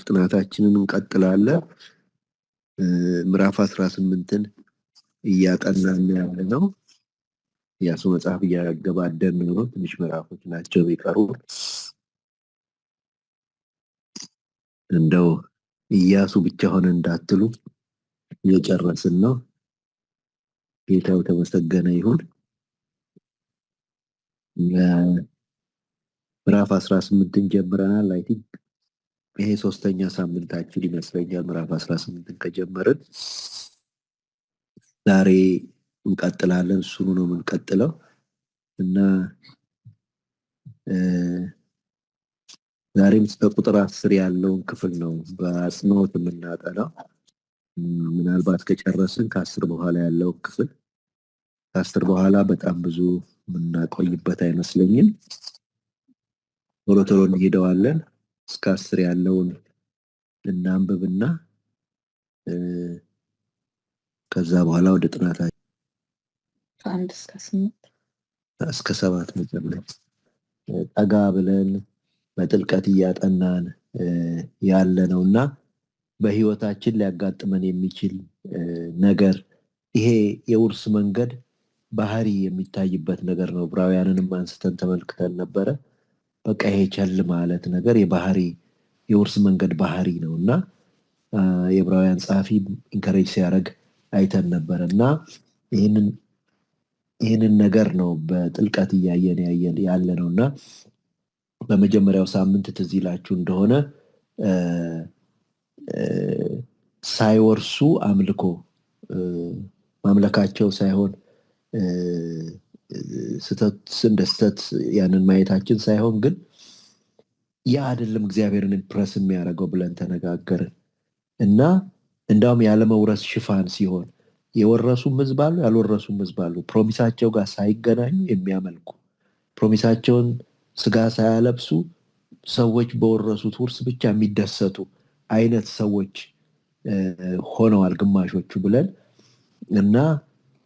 ጥናታችንን እንቀጥላለን። ምዕራፍ 18ን እያጠናን ያለነው ኢያሱ መጽሐፍ እያገባደን ነው። ትንሽ ምዕራፎች ናቸው የሚቀሩ። እንደው ኢያሱ ብቻ ሆነ እንዳትሉ እየጨረስን ነው። ጌታው ተመሰገነ ይሁን። ምዕራፍ 18ን ጀምረናል። አይ ቲንክ ይሄ ሶስተኛ ሳምንታችን ይመስለኛል። ምዕራፍ 18ን ከጀመርን ዛሬ እንቀጥላለን። እሱኑ ነው የምንቀጥለው እና ዛሬም እስከ ቁጥር 10 ያለውን ክፍል ነው በአጽንኦት የምናጠናው። ምናልባት ከጨረስን ከ10 በኋላ ያለውን ክፍል ከ10 በኋላ በጣም ብዙ የምናቆይበት አይመስለኝም። ቶሎ ቶሎ እንሄደዋለን። እስከ 10 ያለውን እናንብብና ከዛ በኋላ ወደ ጥናታችን ከ1 እስከ 8 እስከ 7 መጨረሻ ጠጋ ብለን በጥልቀት እያጠናን ያለ ነውና በህይወታችን ሊያጋጥመን የሚችል ነገር ይሄ የውርስ መንገድ ባህሪ የሚታይበት ነገር ነው። ዕብራውያንንም አንስተን ተመልክተን ነበረ። በቃ ይሄ ቸል ማለት ነገር የውርስ መንገድ ባህሪ ነውና የዕብራውያን ጸሐፊ ኢንከሬጅ ሲያደርግ አይተን ነበር እና ይህንን ነገር ነው በጥልቀት እያየን ያለ ነውና በመጀመሪያው ሳምንት ትዝ ይላችሁ እንደሆነ ሳይወርሱ አምልኮ ማምለካቸው ሳይሆን ስህተት ያንን ማየታችን ሳይሆን ግን ያ አይደለም እግዚአብሔርን ኢምፕረስ የሚያደርገው ብለን ተነጋገርን እና እንዳውም ያለመውረስ ሽፋን ሲሆን የወረሱም ሕዝብ አሉ፣ ያልወረሱም ሕዝብ አሉ። ፕሮሚሳቸው ጋር ሳይገናኙ የሚያመልኩ ፕሮሚሳቸውን ስጋ ሳያለብሱ ሰዎች በወረሱት ውርስ ብቻ የሚደሰቱ አይነት ሰዎች ሆነዋል ግማሾቹ ብለን እና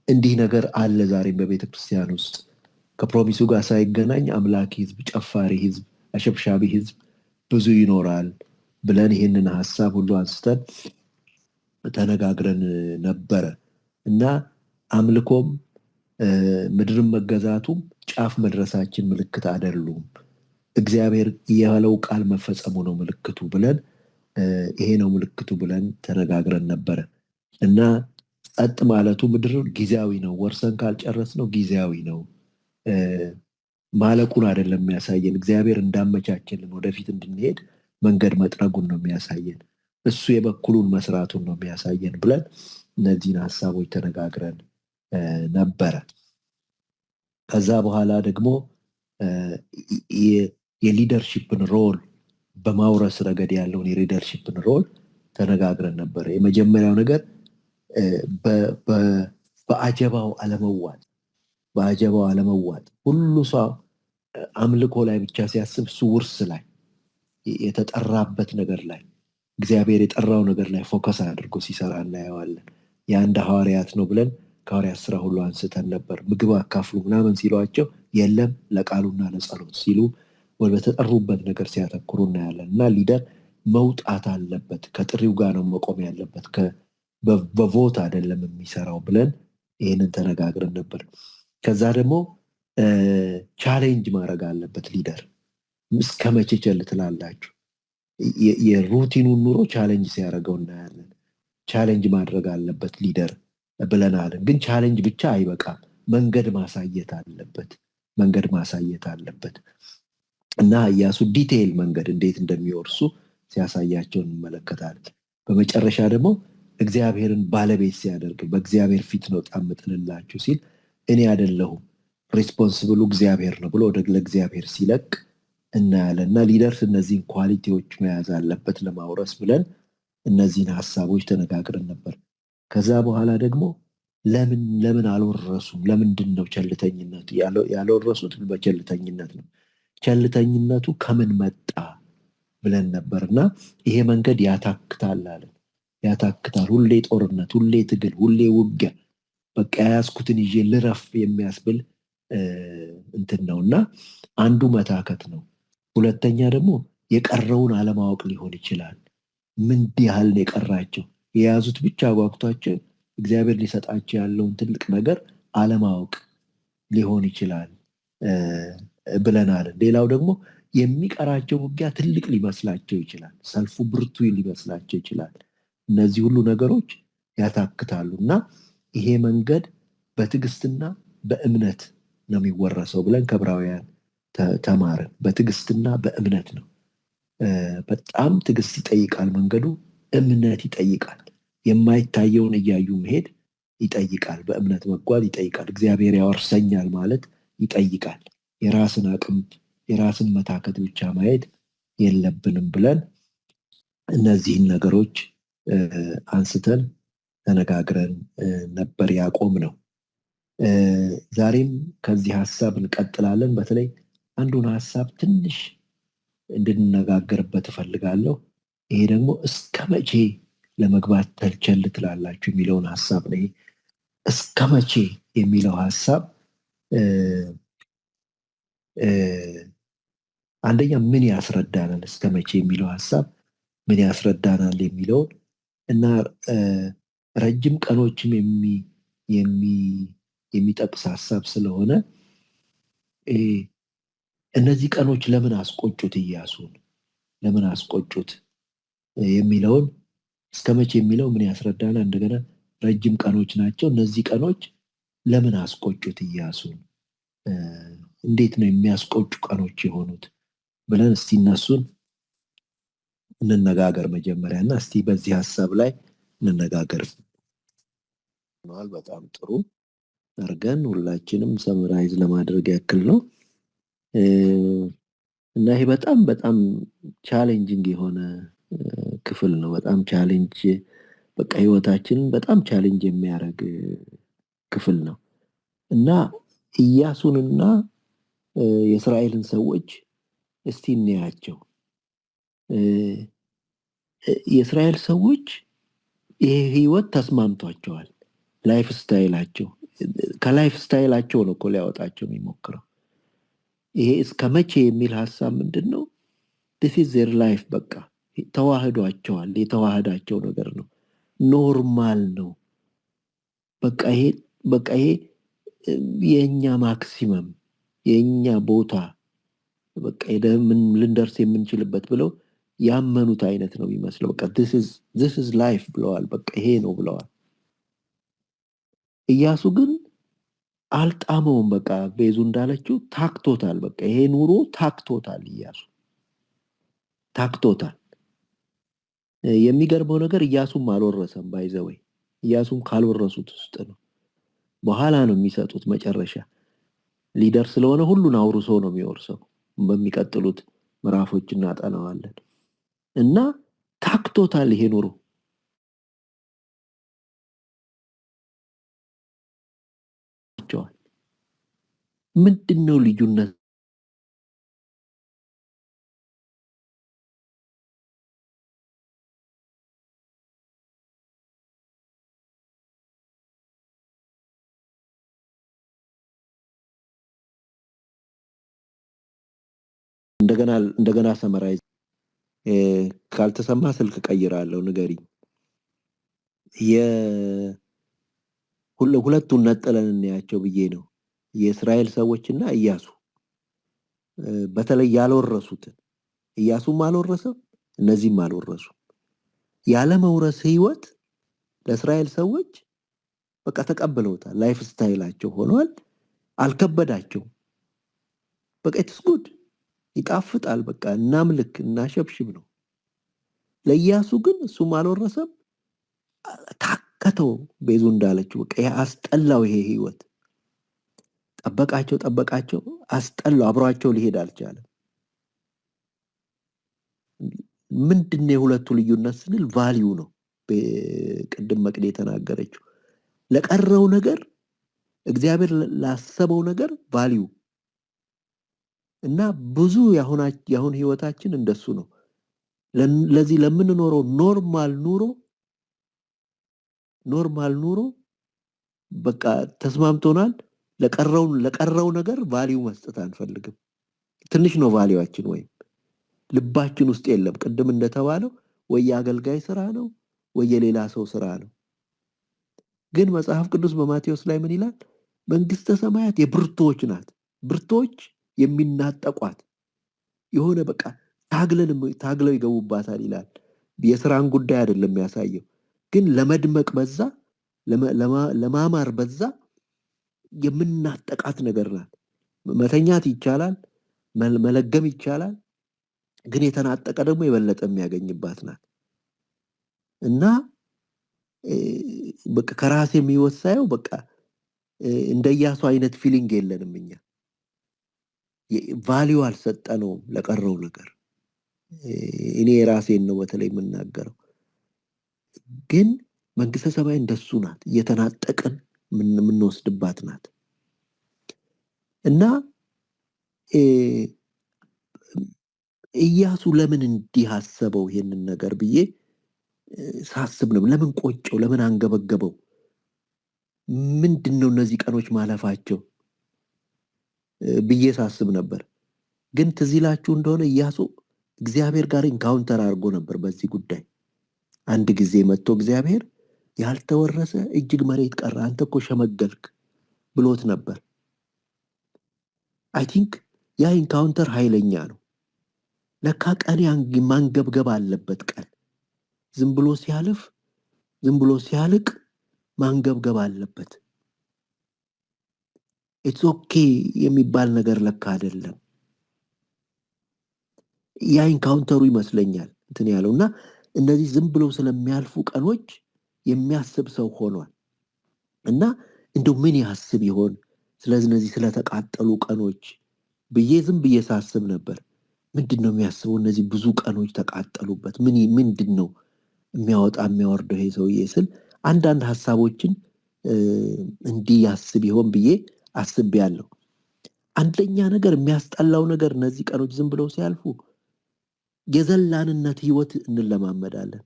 እንዲህ ነገር አለ ዛሬም በቤተ ክርስቲያን ውስጥ ከፕሮሚሱ ጋር ሳይገናኝ አምላኪ ሕዝብ፣ ጨፋሪ ሕዝብ፣ አሸብሻቢ ሕዝብ ብዙ ይኖራል ብለን ይህንን ሀሳብ ሁሉ አንስተን ተነጋግረን ነበረ እና አምልኮም ምድርን መገዛቱም ጫፍ መድረሳችን ምልክት አይደሉም። እግዚአብሔር ያለው ቃል መፈጸሙ ነው ምልክቱ ብለን ይሄ ነው ምልክቱ ብለን ተነጋግረን ነበረ እና ጸጥ ማለቱ ምድር ጊዜያዊ ነው። ወርሰን ካልጨረስ ነው ጊዜያዊ ነው። ማለቁን አይደለም የሚያሳየን። እግዚአብሔር እንዳመቻችልን ወደፊት እንድንሄድ መንገድ መጥረጉን ነው የሚያሳየን። እሱ የበኩሉን መስራቱን ነው የሚያሳየን ብለን እነዚህን ሀሳቦች ተነጋግረን ነበረ። ከዛ በኋላ ደግሞ የሊደርሺፕን ሮል በማውረስ ረገድ ያለውን የሊደርሺፕን ሮል ተነጋግረን ነበረ። የመጀመሪያው ነገር በአጀባው አለመዋጥ ሁሉ ሰው አምልኮ ላይ ብቻ ሲያስብ እሱ ውርስ ላይ የተጠራበት ነገር ላይ እግዚአብሔር የጠራው ነገር ላይ ፎከስ አድርጎ ሲሰራ እናየዋለን። የአንድ ሐዋርያት ነው ብለን ከሐዋርያት ስራ ሁሉ አንስተን ነበር። ምግብ አካፍሉ ምናምን ሲሏቸው የለም ለቃሉና ለጸሎት ሲሉ በተጠሩበት ነገር ሲያተኩሩ እናያለን እና ሊደር መውጣት አለበት። ከጥሪው ጋር ነው መቆም ያለበት፣ በቮት አይደለም የሚሰራው ብለን ይህንን ተነጋግረን ነበር። ከዛ ደግሞ ቻሌንጅ ማድረግ አለበት ሊደር። እስከ መቼ ቸል ትላላችሁ? የሩቲኑን ኑሮ ቻሌንጅ ሲያደርገው እናያለን። ቻሌንጅ ማድረግ አለበት ሊደር ብለናልን። ግን ቻሌንጅ ብቻ አይበቃም፣ መንገድ ማሳየት አለበት እና ኢያሱ ዲቴይል መንገድ እንዴት እንደሚወርሱ ሲያሳያቸው እንመለከታለን። በመጨረሻ ደግሞ እግዚአብሔርን ባለቤት ሲያደርግ በእግዚአብሔር ፊት ነው ጣምጥልላችሁ ሲል እኔ አይደለሁም ሪስፖንስብሉ እግዚአብሔር ነው ብሎ ወደ ለእግዚአብሔር ሲለቅ እናያለን እና ሊደርስ እነዚህን ኳሊቲዎች መያዝ አለበት ለማውረስ ብለን እነዚህን ሀሳቦች ተነጋግረን ነበር። ከዛ በኋላ ደግሞ ለምን አልወረሱም? ለምንድን ነው ቸልተኝነቱ? ያልወረሱት በቸልተኝነት ነው። ቸልተኝነቱ ከምን መጣ ብለን ነበር እና ይሄ መንገድ ያታክታል አለን። ያታክታል። ሁሌ ጦርነት፣ ሁሌ ትግል፣ ሁሌ ውጊያ፣ በቃ ያዝኩትን ይዤ ልረፍ የሚያስብል እንትን ነው እና አንዱ መታከት ነው። ሁለተኛ ደግሞ የቀረውን አለማወቅ ሊሆን ይችላል። ምን ያህል ነው የቀራቸው? የያዙት ብቻ ጓጉቷቸው እግዚአብሔር ሊሰጣቸው ያለውን ትልቅ ነገር አለማወቅ ሊሆን ይችላል ብለናል። ሌላው ደግሞ የሚቀራቸው ውጊያ ትልቅ ሊመስላቸው ይችላል። ሰልፉ ብርቱ ሊመስላቸው ይችላል። እነዚህ ሁሉ ነገሮች ያታክታሉ እና ይሄ መንገድ በትዕግስትና በእምነት ነው የሚወረሰው ብለን ከዕብራውያን ተማርን። በትዕግስትና በእምነት ነው። በጣም ትዕግስት ይጠይቃል መንገዱ፣ እምነት ይጠይቃል። የማይታየውን እያዩ መሄድ ይጠይቃል። በእምነት መጓዝ ይጠይቃል። እግዚአብሔር ያወርሰኛል ማለት ይጠይቃል። የራስን አቅም የራስን መታከት ብቻ ማየት የለብንም ብለን እነዚህን ነገሮች አንስተን ተነጋግረን ነበር ያቆም ነው። ዛሬም ከዚህ ሀሳብ እንቀጥላለን። በተለይ አንዱን ሀሳብ ትንሽ እንድንነጋገርበት እፈልጋለሁ። ይሄ ደግሞ እስከ መቼ ለመግባት ተልቸል ትላላችሁ የሚለውን ሀሳብ ነው። እስከ መቼ የሚለው ሀሳብ አንደኛ ምን ያስረዳናል? እስከ መቼ የሚለው ሀሳብ ምን ያስረዳናል የሚለውን እና ረጅም ቀኖችም የሚጠቅስ ሀሳብ ስለሆነ እነዚህ ቀኖች ለምን አስቆጩት? ኢያሱን ለምን አስቆጩት የሚለውን እስከ መቼ የሚለው ምን ያስረዳናል? እንደገና ረጅም ቀኖች ናቸው። እነዚህ ቀኖች ለምን አስቆጩት ኢያሱን? እንዴት ነው የሚያስቆጩ ቀኖች የሆኑት ብለን እስቲ እነሱን እንነጋገር መጀመሪያ እና እስቲ በዚህ ሀሳብ ላይ እንነጋገር። በጣም ጥሩ አድርገን ሁላችንም ሰምራይዝ ለማድረግ ያክል ነው እና ይሄ በጣም በጣም ቻሌንጂንግ የሆነ ክፍል ነው። በጣም ቻሌንጅ በቃ ህይወታችንን በጣም ቻሌንጅ የሚያደርግ ክፍል ነው እና ኢያሱንና የእስራኤልን ሰዎች እስቲ እንያቸው። የእስራኤል ሰዎች ይሄ ህይወት ተስማምቷቸዋል። ላይፍ ስታይላቸው ከላይፍ ስታይላቸው ነው እኮ ሊያወጣቸው የሚሞክረው። ይሄ እስከ መቼ የሚል ሀሳብ ምንድን ነው? this is their life በቃ ተዋህዷቸዋል። የተዋህዳቸው ነገር ነው። ኖርማል ነው። በቃ ይሄ የኛ ማክሲመም የኛ ቦታ በቃ ልንደርስ የምንችልበት ብለው ያመኑት አይነት ነው የሚመስለው። በቃ this is life ብለዋል። በቃ ይሄ ነው ብለዋል። ኢያሱ ግን አልጣመውም። በቃ ቤዙ እንዳለችው ታክቶታል። በቃ ይሄ ኑሮ ታክቶታል። ኢያሱ ታክቶታል። የሚገርመው ነገር ኢያሱም አልወረሰም። ባይዘወይ ኢያሱም ካልወረሱት ውስጥ ነው። በኋላ ነው የሚሰጡት። መጨረሻ ሊደር ስለሆነ ሁሉን አውርሶ ነው የሚወርሰው። በሚቀጥሉት ምዕራፎች እናጠናዋለን እና ታክቶታል ይሄ ኑሮ። ምንድነው ልዩነት? እንደገና ሰመራይዝ ካልተሰማ ስልክ ቀይራለሁ፣ ንገሪኝ። ሁለቱን ነጥለን እንያቸው ብዬ ነው። የእስራኤል ሰዎችና ኢያሱ በተለይ ያልወረሱትን። ኢያሱም አልወረሰም፣ እነዚህም አልወረሱም። ያለ መውረስ ህይወት ለእስራኤል ሰዎች በቃ ተቀብለውታል። ላይፍ ስታይላቸው ሆኗል። አልከበዳቸውም። በቃ ኢትስ ጉድ ይጣፍጣል። በቃ እናምልክ እናሸብሽብ ነው። ለኢያሱ ግን እሱም አልወረሰም፣ ታከተው። ቤዙ እንዳለችው በቃ አስጠላው ይሄ ህይወት። ጠበቃቸው አስጠላው። አብሯቸው ሊሄድ አልቻለም። ምንድነው የሁለቱ ልዩነት ስንል ቫልዩ ነው። ቅድም መቅዴ የተናገረችው ለቀረው ነገር እግዚአብሔር ላሰበው ነገር ቫልዩ እና ብዙ ያሁን ህይወታችን እንደሱ ነው። ለዚህ ለምንኖረው ኖርማል ኑሮ በቃ ተስማምቶናል። ለቀረው ነገር ቫልዩ መስጠት አንፈልግም። ትንሽ ነው ቫልዩአችን፣ ወይም ልባችን ውስጥ የለም። ቅድም እንደተባለው ወይ የአገልጋይ ስራ ነው ወይ የሌላ ሰው ስራ ነው። ግን መጽሐፍ ቅዱስ በማቴዎስ ላይ ምን ይላል? መንግስተ ሰማያት የብርቶች ናት። ብርቶች የሚናጠቋት የሆነ በቃ ታግለው ይገቡባታል ይላል። የስራን ጉዳይ አይደለም የሚያሳየው፣ ግን ለመድመቅ በዛ ለማማር በዛ የምናጠቃት ነገር ናት። መተኛት ይቻላል፣ መለገም ይቻላል፣ ግን የተናጠቀ ደግሞ የበለጠ የሚያገኝባት ናት። እና በቃ ከራሴ የሚወሳየው በቃ እንደ ኢያሱ አይነት ፊሊንግ የለንም እኛ። ቫሊዩ አልሰጠነውም ለቀረው ነገር። እኔ የራሴን ነው በተለይ የምናገረው። ግን መንግስተ ሰማይ እንደሱ ናት፣ እየተናጠቅን የምንወስድባት ናት። እና ኢያሱ ለምን እንዲህ አሰበው ይሄንን ነገር ብዬ ሳስብ ነው። ለምን ቆጨው? ለምን አንገበገበው? ምንድነው እነዚህ ቀኖች ማለፋቸው ብዬ ሳስብ ነበር። ግን ትዝ ይላችሁ እንደሆነ ኢያሱ እግዚአብሔር ጋር ኢንካውንተር አድርጎ ነበር በዚህ ጉዳይ። አንድ ጊዜ መጥቶ እግዚአብሔር ያልተወረሰ እጅግ መሬት ቀረ፣ አንተ እኮ ሸመገልክ ብሎት ነበር። አይ ቲንክ ያ ኢንካውንተር ኃይለኛ ነው። ለካ ቀን ማንገብገብ አለበት። ቀን ዝም ብሎ ሲያልፍ ዝም ብሎ ሲያልቅ ማንገብገብ አለበት። ኢትስ ኦኬ የሚባል ነገር ለካ አይደለም። ያ ኢንካውንተሩ ይመስለኛል እንትን ያለው እና እነዚህ ዝም ብለው ስለሚያልፉ ቀኖች የሚያስብ ሰው ሆኗል። እና እንደው ምን ያስብ ይሆን ስለዚህ እነዚህ ስለተቃጠሉ ቀኖች ብዬ ዝም ብዬ ሳስብ ነበር። ምንድነው የሚያስበው? እነዚህ ብዙ ቀኖች ተቃጠሉበት፣ ምንድነው የሚያወጣ የሚያወርደው ይሄ ሰውዬ ስል አንዳንድ ሀሳቦችን እንዲህ ያስብ ይሆን ብዬ አስቤያለሁ። አንደኛ ነገር የሚያስጠላው ነገር እነዚህ ቀኖች ዝም ብለው ሲያልፉ የዘላንነት ህይወት እንለማመዳለን።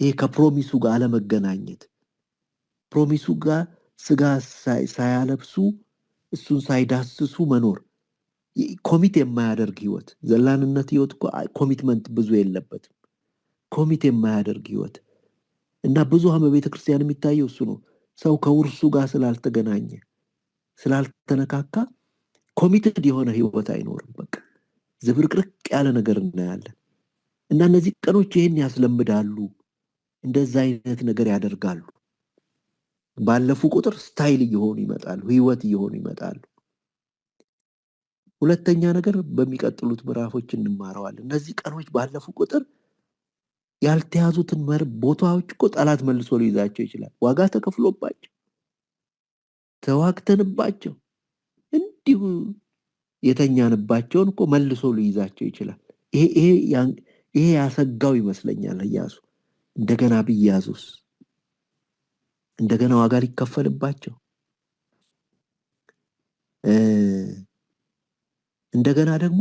ይሄ ከፕሮሚሱ ጋር አለመገናኘት፣ ፕሮሚሱ ጋር ስጋ ሳያለብሱ እሱን ሳይዳስሱ መኖር፣ ኮሚት የማያደርግ ህይወት። ዘላንነት ህይወት እኮ ኮሚትመንት ብዙ የለበትም። ኮሚት የማያደርግ ህይወት እና ብዙ በቤተ ክርስቲያን የሚታየው እሱ ነው። ሰው ከውርሱ ጋር ስላልተገናኘ ስላልተነካካ ኮሚትድ የሆነ ህይወት አይኖርም። በቃ ዝብርቅርቅ ያለ ነገር እናያለን። እና እነዚህ ቀኖች ይህን ያስለምዳሉ፣ እንደዛ አይነት ነገር ያደርጋሉ። ባለፉ ቁጥር ስታይል እየሆኑ ይመጣሉ፣ ህይወት እየሆኑ ይመጣሉ። ሁለተኛ ነገር በሚቀጥሉት ምዕራፎች እንማረዋለን። እነዚህ ቀኖች ባለፉ ቁጥር ያልተያዙትን ቦታዎች እኮ ጠላት መልሶ ሊይዛቸው ይችላል። ዋጋ ተከፍሎባቸው ተዋግተንባቸው እንዲሁ የተኛንባቸውን እኮ መልሶ ሊይዛቸው ይችላል። ይሄ ያሰጋው ይመስለኛል ኢያሱ። እንደገና ቢያዙስ፣ እንደገና ዋጋ ሊከፈልባቸው፣ እንደገና ደግሞ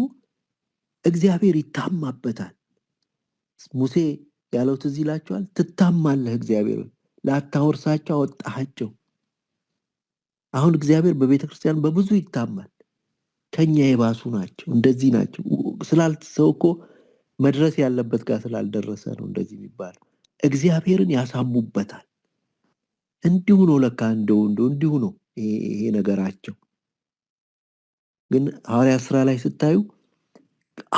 እግዚአብሔር ይታማበታል። ሙሴ ያለው ትዝ ይላችኋል። ትታማለህ እግዚአብሔር ላታወርሳቸው አወጣሃቸው። አሁን እግዚአብሔር በቤተ ክርስቲያን በብዙ ይታማል። ከኛ የባሱ ናቸው፣ እንደዚህ ናቸው። ሰው እኮ መድረስ ያለበት ጋር ስላልደረሰ ነው እንደዚህ የሚባለው። እግዚአብሔርን ያሳሙበታል። እንዲሁ ነው ለካ እንዲሁ ነው ይሄ ነገራቸው። ግን ሐዋርያት ሥራ ላይ ስታዩ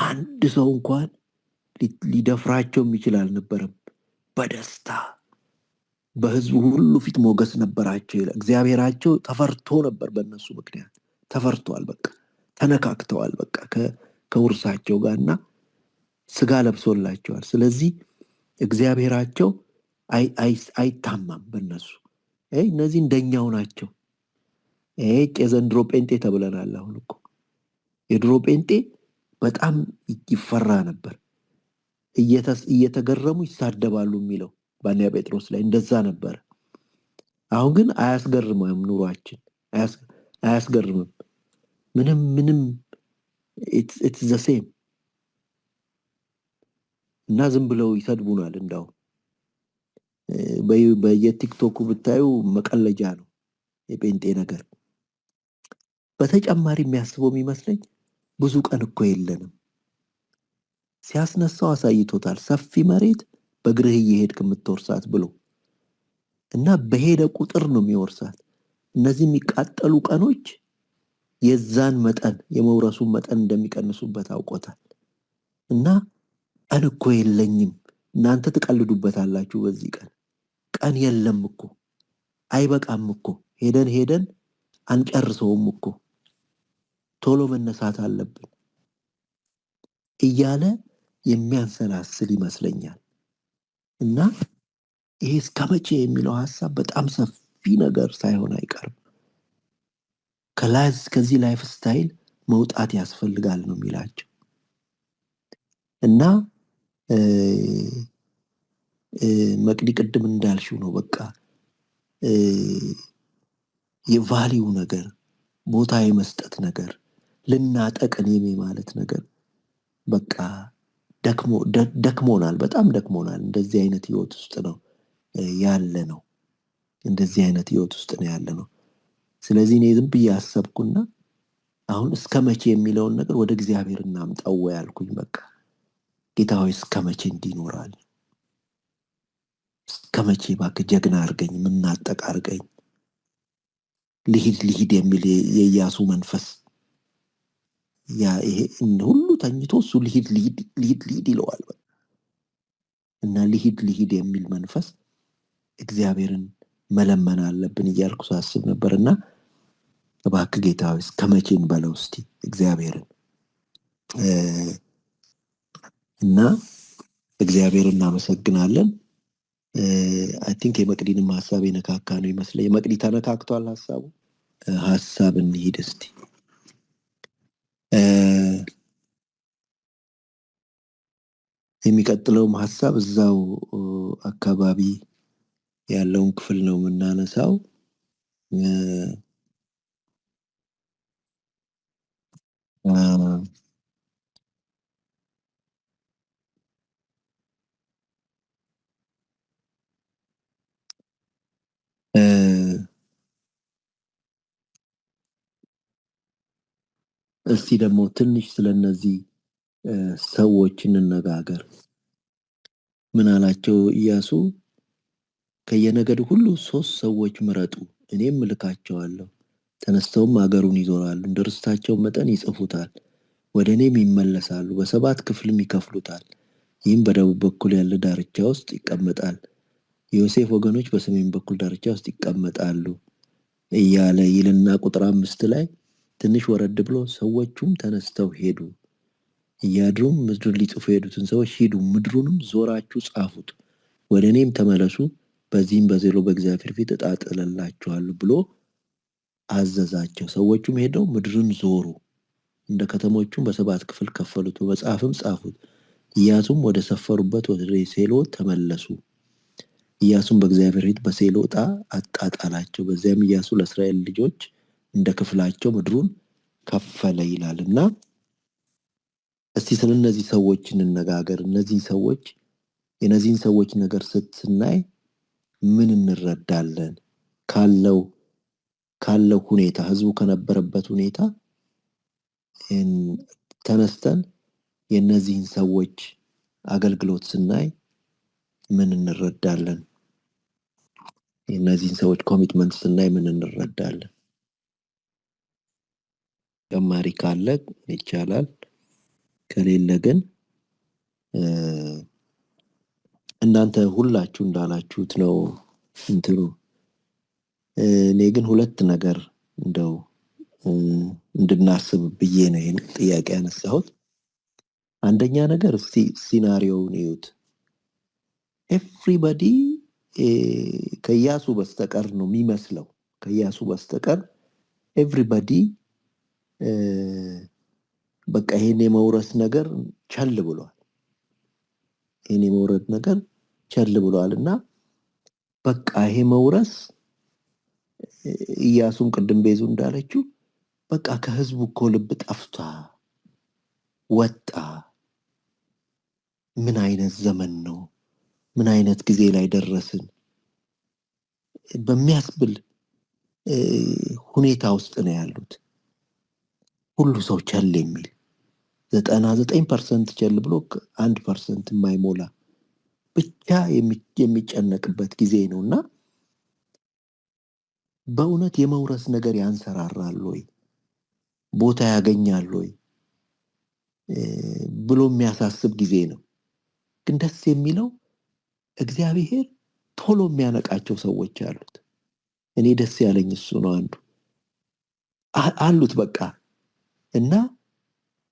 አንድ ሰው እንኳን ሊደፍራቸው የሚችል አልነበረም። በደስታ በህዝቡ ሁሉ ፊት ሞገስ ነበራቸው ይላል። እግዚአብሔራቸው ተፈርቶ ነበር። በእነሱ ምክንያት ተፈርቷል። በቃ ተነካክተዋል። በቃ ከውርሳቸው ጋር እና ስጋ ለብሶላቸዋል። ስለዚህ እግዚአብሔራቸው አይታማም በእነሱ። እነዚህ እንደኛው ናቸው። የዘንድሮ ጴንጤ ተብለናል። አሁን እኮ የድሮ ጴንጤ በጣም ይፈራ ነበር። እየተገረሙ ይሳደባሉ የሚለው በአንደኛ ጴጥሮስ ላይ እንደዛ ነበር። አሁን ግን አያስገርምም፣ ኑሯችን አያስገርምም። ምንም ኢትስ ዘ ሴም እና ዝም ብለው ይሰድቡናል። እንዳው በየቲክቶኩ ብታዩ መቀለጃ ነው የጴንጤ ነገር። በተጨማሪ የሚያስበው የሚመስለኝ ብዙ ቀን እኮ የለንም። ሲያስነሳው አሳይቶታል። ሰፊ መሬት በእግርህ እየሄድክ የምትወርሳት ብሎ እና በሄደ ቁጥር ነው የሚወርሳት። እነዚህ የሚቃጠሉ ቀኖች የዛን መጠን የመውረሱን መጠን እንደሚቀንሱበት አውቆታል። እና ቀን እኮ የለኝም፣ እናንተ ትቀልዱበታላችሁ። በዚህ ቀን የለም እኮ፣ አይበቃም እኮ፣ ሄደን አንጨርሰውም እኮ፣ ቶሎ መነሳት አለብን እያለ የሚያንሰላስል ይመስለኛል። እና ይሄ እስከ መቼ የሚለው ሀሳብ በጣም ሰፊ ነገር ሳይሆን አይቀርም። ከዚህ ላይፍ ስታይል መውጣት ያስፈልጋል ነው የሚላቸው። እና መቅዲ ቅድም እንዳልሽው ነው። በቃ የቫሊው ነገር፣ ቦታ የመስጠት ነገር፣ ልናጠቅን ማለት ነገር በቃ ደክሞናል፣ በጣም ደክሞናል። እንደዚህ አይነት ህይወት ውስጥ ነው ያለ ነው። እንደዚህ አይነት ህይወት ውስጥ ነው ያለ ነው። ስለዚህ እኔ ዝም ብዬ አሰብኩና አሁን እስከ መቼ የሚለውን ነገር ወደ እግዚአብሔር እናምጣው ያልኩኝ። በቃ ጌታ ሆይ እስከ መቼ እንዲኖራል? እስከ መቼ እባክህ ጀግና አድርገኝ፣ የምናጠቅ አድርገኝ፣ ልሂድ የሚል የኢያሱ መንፈስ ይሄ ሁሉ ተኝቶ እሱ ልሂድ ይለዋል። እና ልሂድ የሚል መንፈስ እግዚአብሔርን መለመን አለብን እያልኩ ሳስብ ነበርና እባክህ ጌታ ሆይ እስከ መቼ እንበለው እስቲ እግዚአብሔርን። እና እግዚአብሔርን እናመሰግናለን። አይ ቲንክ የመቅዲንም ሀሳብ የነካካ ነው ይመስለኝ። የመቅዲ ተነካክቷል ሀሳብ እንሂድ እስቲ። የሚቀጥለውም ሀሳብ እዛው አካባቢ ያለውን ክፍል ነው የምናነሳው። እስቲ ደግሞ ትንሽ ስለነዚህ ሰዎች እንነጋገር። ምን አላቸው ኢያሱ? ከየነገድ ሁሉ 3 ሰዎች ምረጡ፣ እኔም እልካቸዋለሁ። ተነስተውም አገሩን ይዞራሉ፣ እንደ ርስታቸው መጠን ይጽፉታል፣ ወደ እኔም ይመለሳሉ፣ በ7 ክፍልም ይከፍሉታል። ይህም በደቡብ በኩል ያለ ዳርቻ ውስጥ ይቀመጣል፣ የዮሴፍ ወገኖች በሰሜን በኩል ዳርቻ ውስጥ ይቀመጣሉ እያለ ይልና ቁጥር 5 ላይ ትንሽ ወረድ ብሎ ሰዎቹም ተነስተው ሄዱ፣ እያድሩም ምድሩን ሊጽፉ የሄዱትን ሰዎች ሂዱ፣ ምድሩንም ዞራችሁ ጻፉት፣ ወደ እኔም ተመለሱ፣ በዚህም በዜሎ በእግዚአብሔር ፊት ዕጣ ጥለላችኋለሁ ብሎ አዘዛቸው። ሰዎቹም ሄደው ምድርን ዞሩ፣ እንደ ከተሞቹም በ7 ክፍል ከፈሉት፣ በመጽሐፍም ጻፉት። ኢያሱም ወደ ሰፈሩበት ወደ ሴሎ ተመለሱ። ኢያሱም በእግዚአብሔር ፊት በሴሎ ዕጣ አጣጣላቸው። በዚያም ኢያሱ ለእስራኤል ልጆች እንደ ክፍላቸው ምድሩን ከፈለ ይላልና እስቲ ስለነዚህ ሰዎች እንነጋገር። የነዚህን ሰዎች ነገር ስናይ ምን እንረዳለን? ካለው ሁኔታ፣ ህዝቡ ከነበረበት ሁኔታ ተነስተን የነዚህን ሰዎች አገልግሎት ስናይ ምን እንረዳለን? የነዚህን ሰዎች ኮሚትመንት ስናይ ምን እንረዳለን? ጨማሪ ካለ ይቻላል፣ ከሌለ ግን እናንተ ሁላችሁ እንዳላችሁት ነው እንትኑ። እኔ ግን 2 ነገር እንደው እንድናስብ ብዬ ነው ይሄን ጥያቄ ያነሳሁት። አንደኛ ነገር እስቲ ሲናሪዮውን እዩት። ኤቭሪባዲ ከኢያሱ በስተቀር ነው የሚመስለው፣ ከኢያሱ በስተቀር ኤቭሪባዲ በቃ ይሄን የመውረስ ነገር ቸል ብሏል። ይሄን የመውረድ ነገር ቸል ብሏልና በቃ ይሄ መውረስ ኢያሱም ቅድም ቤዙ እንዳለችው በቃ ከህዝቡ እኮ ልብ ጠፍቷ ወጣ። ምን አይነት ዘመን ነው? ምን አይነት ጊዜ ላይ ደረስን? በሚያስብል ሁኔታ ውስጥ ነው ያሉት። ሁሉ ሰው ቸል የሚል 99% ቸል ብሎ 1% የማይሞላ ብቻ የሚጨነቅበት ጊዜ ነውና በእውነት የመውረስ ነገር ያንሰራራል ወይ ቦታ ያገኛል ወይ ብሎ የሚያሳስብ ጊዜ ነው። ግን ደስ የሚለው እግዚአብሔር ቶሎ የሚያነቃቸው ሰዎች አሉት። እኔ ደስ ያለኝ እሱ ነው። አንዱ አሉት በቃ እና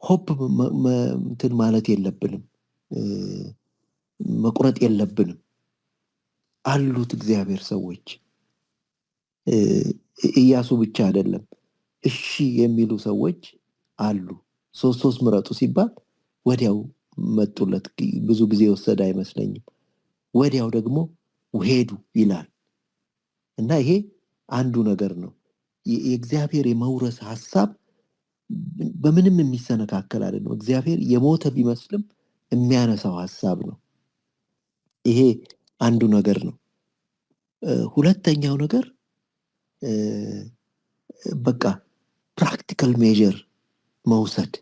ሆፕ እንትን ማለት የለብንም፣ መቁረጥ የለብንም። አሉት እግዚአብሔር ሰዎች። ኢያሱ ብቻ አይደለም፣ እሺ የሚሉ ሰዎች አሉ። ሶስት ምረጡ ሲባል ወዲያው መጡለት። ብዙ ጊዜ ወሰደ አይመስለኝም። ወዲያው ደግሞ ሄዱ ይላል እና ይሄ አንዱ ነገር ነው። የእግዚአብሔር የመውረስ ሐሳብ በምንም የሚሰነካከል አይደለም። እግዚአብሔር የሞተ ቢመስልም የሚያነሳው ሐሳብ ነው። ይሄ አንዱ ነገር ነው። ሁለተኛው ነገር በቃ ፕራክቲካል ሜጀር መውሰድ።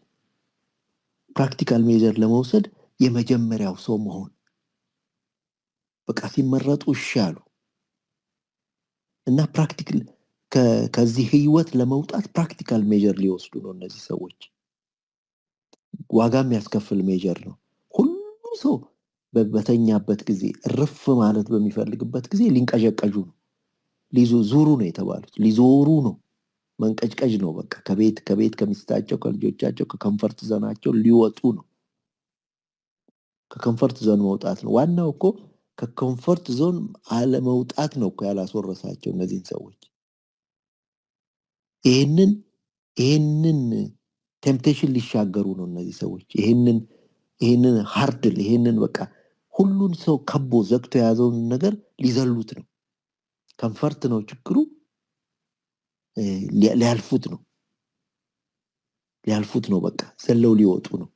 ፕራክቲካል ሜጀር ለመውሰድ የመጀመሪያው ሰው መሆን። በቃ ሲመረጡ እሺ አሉ እና ፕራክቲካል ከዚህ ህይወት ለመውጣት ፕራክቲካል ሜጀር ሊወስዱ ነው እነዚህ ሰዎች። ዋጋ የሚያስከፍል ሜጀር ነው። ሁሉ ሰው በተኛበት ጊዜ እርፍ ማለት በሚፈልግበት ጊዜ ሊንቀዠቀዡ ነው። ዙሩ ነው የተባሉት። ሊዞሩ ነው። መንቀጭቀዥ ነው። በቃ ከቤት ከሚስታቸው ከልጆቻቸው ከኮምፈርት ዞናቸው ሊወጡ ነው። ከኮምፈርት ዞን መውጣት ነው ዋናው እኮ። ከኮምፈርት ዞን አለመውጣት ነው እኮ ያላስወረሳቸው እነዚህን ሰዎች። ይሄንን ቴምፕቴሽን ሊሻገሩ ነው እነዚህ ሰዎች። ይሄንን ሃርድል ይሄንን በቃ ሁሉን ሰው ከቦ ዘግቶ የያዘውን ነገር ሊዘሉት ነው። ኮምፈርት ነው ችግሩ። ሊያልፉት ነው። በቃ ዘለው ሊወጡ ነው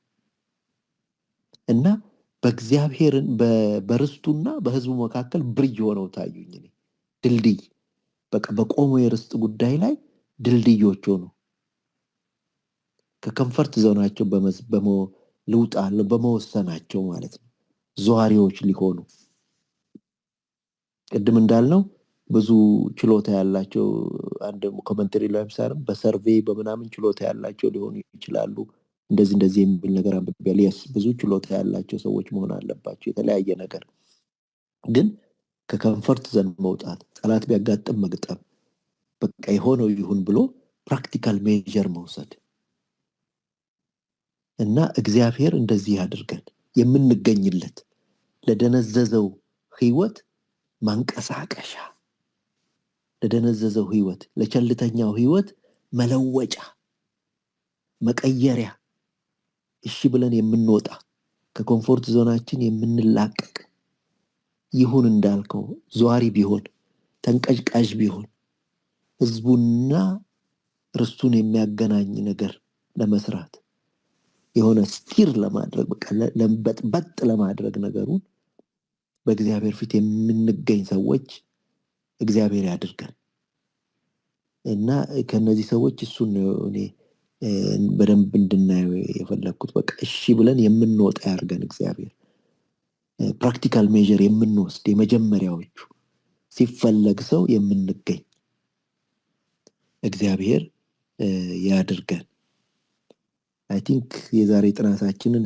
እና በእግዚአብሔርን በርስቱና በህዝቡ መካከል ብርጅ ሆነው ታዩኝ። ድልድይ በቃ በቆመው የርስት ጉዳይ ላይ ድልድዮች ሆኑ። ከኮምፈርት ዞናቸው ልውጣ በመወሰናቸው ማለት ነው ዘዋሪዎች ሊሆኑ። ቅድም እንዳልነው ብዙ ችሎታ ያላቸው አንድ ኮሜንተሪ ላይ ምሳሌ በሰርቬይ በምናምን ችሎታ ያላቸው ሊሆኑ ይችላሉ። እንደዚህ የሚል ነገር አንብቤያለሁ። ብዙ ችሎታ ያላቸው ሰዎች መሆን አለባቸው። የተለያየ ነገር ግን ከኮምፈርት ዞን መውጣት፣ ጠላት ቢያጋጥም መግጠም፣ በቃ የሆነው ይሁን ብሎ ፕራክቲካል ሜጀር መውሰድ እና እግዚአብሔር እንደዚህ አድርገን የምንገኝለት ለደነዘዘው ህይወት ማንቀሳቀሻ፣ ለደነዘዘው ህይወት ለቸልተኛው ህይወት መለወጫ መቀየሪያ እሺ ብለን የምንወጣ ከኮምፎርት ዞናችን የምንላቀቅ ይሁን እንዳልከው ዘዋሪ ቢሆን ተንቀዥቃዥ ቢሆን ህዝቡና ርስቱን የሚያገናኝ ነገር ለመስራት የሆነ ስቲር ለማድረግ በቃ ለበጥ ለማድረግ ነገሩን በእግዚአብሔር ፊት የምንገኝ ሰዎች እግዚአብሔር ያድርገን እና ከነዚህ ሰዎች እሱን ነው እኔ በደንብ እንድናየው የፈለኩት። በቃ እሺ ብለን የምንወጣ ያርገን እግዚአብሔር። ፕራክቲካል ሜጀር የምንወስድ የመጀመሪያዎቹ ሲፈለግ ሰው የምንገኝ እግዚአብሔር ያድርገን። አይ ቲንክ የዛሬ ጥናታችንን